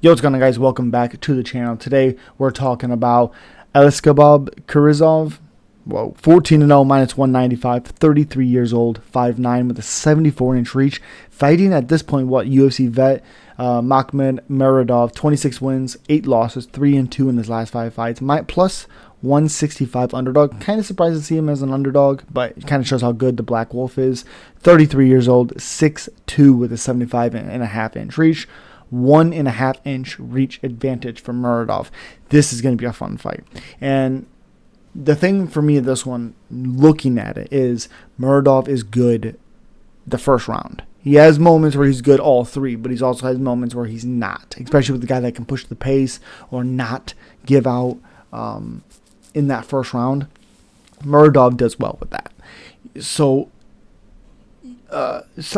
Yo, what's going on, guys? Welcome back to the channel. Today we're talking about Aliaskhab Khizriev. Whoa, 14-0, minus 195, 33 years old, 5'9", with a 74-inch reach. Fighting at this point, UFC vet Makhmud Muradov, 26 wins, 8 losses, 3-2 in his last 5 fights. Plus 165 underdog. Kind of surprised to see him as an underdog, but it kind of shows how good the Black Wolf is. 33 years old, 6'2", with a 75.5-inch reach. 1.5-inch reach advantage for Muradov. This is going to be a fun fight. And the thing for me of this one, looking at it, is Muradov is good the first round. He has moments where he's good all three, but he also has moments where he's not, especially with the guy that can push the pace or not give out in that first round. Muradov does well with that. So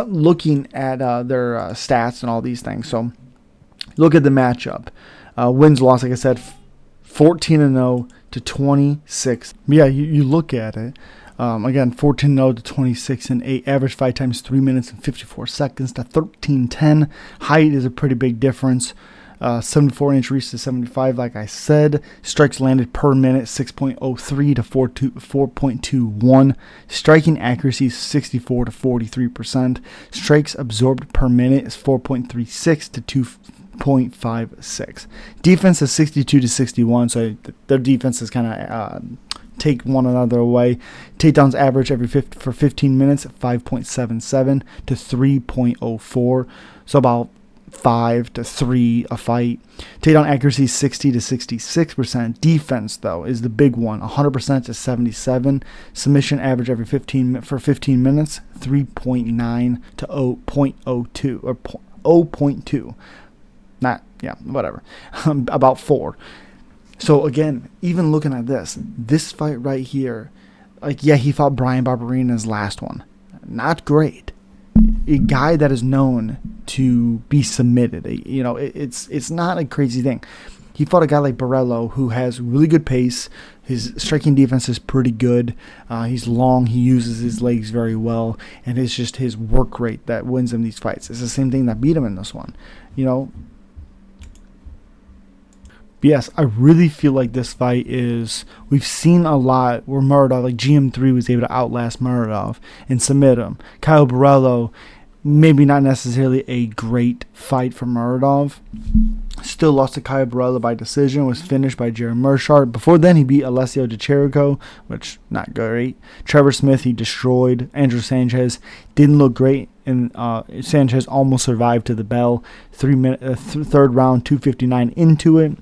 looking at their stats and all these things. So look at the matchup. Wins, loss, like I said, 14-0 to 26. Yeah, you look at it. Again, 14-0 to 26 and 8. Average fight times 3 minutes and 54 seconds to 13:10. Height is a pretty big difference. 74-inch reach to 75, like I said. Strikes landed per minute, 6.03 to 4.21. Striking accuracy is 64 to 43%. Strikes absorbed per minute is 4.36 to 2.56. Defense is 62 to 61, so their defense is kind of take one another away. Takedowns average for 15 minutes, 5.77 to 3.04, so about 5 to 3 a fight. Takedown accuracy 60 to 66%. Defense, though, is the big one, 100% to 77. Submission average for 15 minutes, 3.9 to 0.02 or 0.2. Whatever. About 4. So again, even looking at this fight right here, he fought Brian Barberina's last one. Not great. A guy that is known to be submitted. It's not a crazy thing. He fought a guy like Borello, who has really good pace. His striking defense is pretty good. He's long. He uses his legs very well. And it's just his work rate that wins him these fights. It's the same thing that beat him in this one. Yes, I really feel like this fight is, we've seen a lot where Muradov, like GM3 was able to outlast Muradov and submit him. Kyle Borello, maybe not necessarily a great fight for Muradov. Still lost to Kyle Borello by decision, was finished by Jared Mershart. Before then, he beat Alessio DeChirico, which not great. Trevor Smith, he destroyed. Andrew Sanchez didn't look great, and Sanchez almost survived to the bell. Third round, 2:59 into it.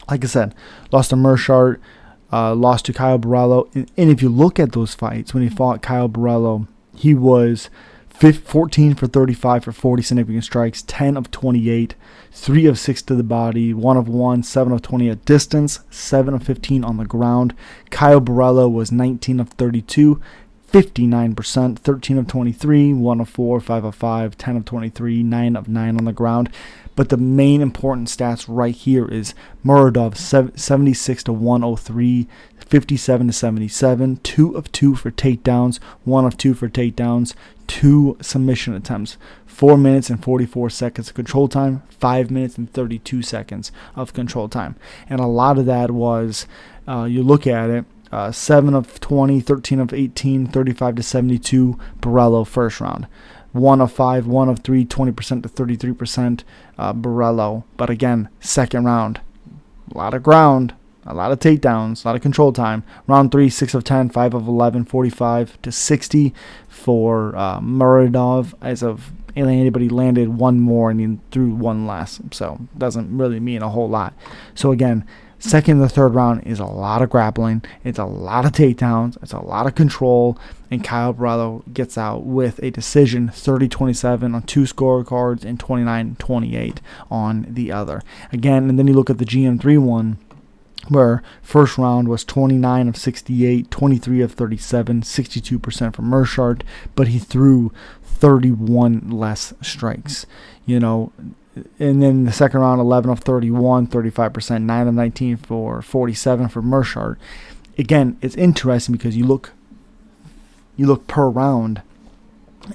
Like I said, lost to Mershart, lost to Kyle Borello. And if you look at those fights, when he fought Kyle Borello, he was 14 for 35 for 40 significant strikes, 10 of 28, 3 of 6 to the body, 1 of 1, 7 of 20 at distance, 7 of 15 on the ground. Kyle Borello was 19 of 32, 59%, 13 of 23, 1 of 4, 5 of 5, 10 of 23, 9 of 9 on the ground. But the main important stats right here is Muradov 76 to 103, 57 to 77, 2 of 2 for takedowns, 1 of 2 for takedowns, 2 submission attempts, 4 minutes and 44 seconds of control time, 5 minutes and 32 seconds of control time. And a lot of that was, you look at it, 7 of 20, 13 of 18, 35 to 72, Borello first round. 1 of 5, 1 of 3, 20% to 33%, Borello. But again, second round, a lot of ground, a lot of takedowns, a lot of control time. Round 3, 6 of 10, 5 of 11, 45 to 60 for Muradov. As of anybody landed one more and he threw one less, so doesn't really mean a whole lot. So again, second and the third round is a lot of grappling. It's a lot of takedowns. It's a lot of control. And Kyle Borello gets out with a decision, 30-27 on 2 scorecards and 29-28 on the other. Again, and then you look at the GM3 one, where first round was 29 of 68, 23 of 37, 62% for Mershart, but he threw 31 less strikes. And then the second round, 11 of 31, 35%, 9 of 19 for 47 for Mershart. Again, it's interesting because you look per round,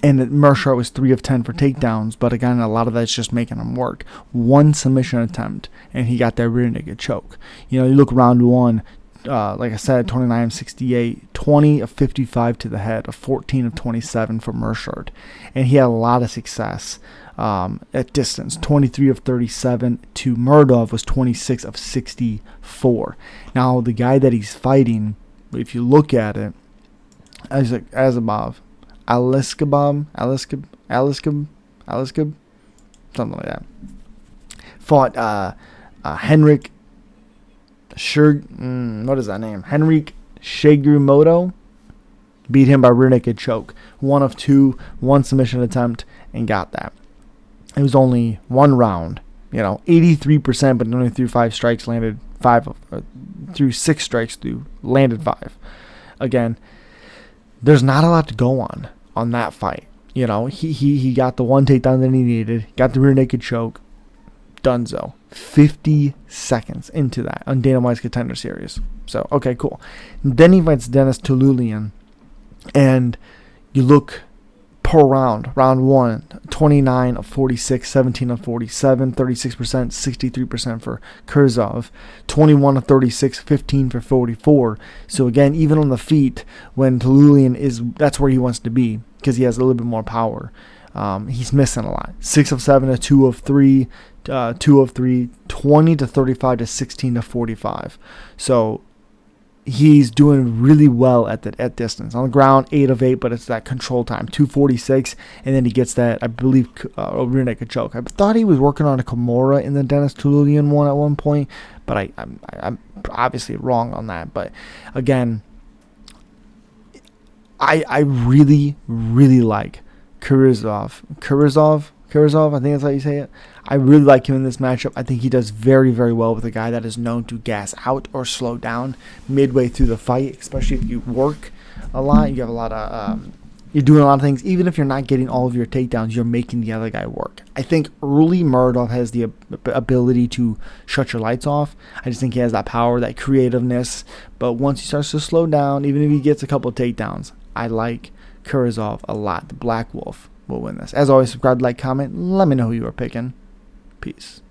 And Meerschaert was 3 of 10 for takedowns, but again, a lot of that's just making him work. 1 submission attempt, and he got that rear naked choke. You look round 1, like I said, 29 of 68, 20 of 55 to the head, a 14 of 27 for Meerschaert. And he had a lot of success at distance. 23 of 37 to Muradov was 26 of 64. Now, the guy that he's fighting, if you look at it, Aliaskhab, something like that. Fought Henrik what is that name? Henrik Shigumoto. Beat him by rear naked choke. 1 of 2, 1 submission attempt, and got that. It was only 1 round. 83%, but only threw 5 strikes, landed 5. Threw 6 strikes, landed 5. Again, there's not a lot to go on that fight. He got the 1 takedown that he needed, got the rear naked choke, donezo. 50 seconds into that on Dana White's Contender Series. So, okay, cool. Then he fights Denis Touloulian, and you look per round 1, 29 of 46, 17 of 47, 36%, 63% for Khizriev, 21 of 36, 15 for 44. So again, even on the feet, when Touloulian that's where he wants to be, because he has a little bit more power. He's missing a lot. 6 of 7 to 2 of 3, 2 of 3, 20 to 35 to 16 to 45. So he's doing really well at distance. On the ground, 8 of 8, but it's that control time, 246, and then he gets that, I believe, rear naked choke. I thought he was working on a Kimura in the Denis Touloulian one at one point, but I'm obviously wrong on that. But again, I really, really like Khizriev, I think that's how you say it. I really like him in this matchup. I think he does very, very well with a guy that is known to gas out or slow down midway through the fight, especially if you work a lot. You have a lot of, you're doing a lot of things. Even if you're not getting all of your takedowns, you're making the other guy work. I think early Muradov has the ability to shut your lights off. I just think he has that power, that creativeness. But once he starts to slow down, even if he gets a couple of takedowns, I like Khizriev a lot. The Black Wolf will win this. As always, subscribe, like, comment. Let me know who you are picking. Peace.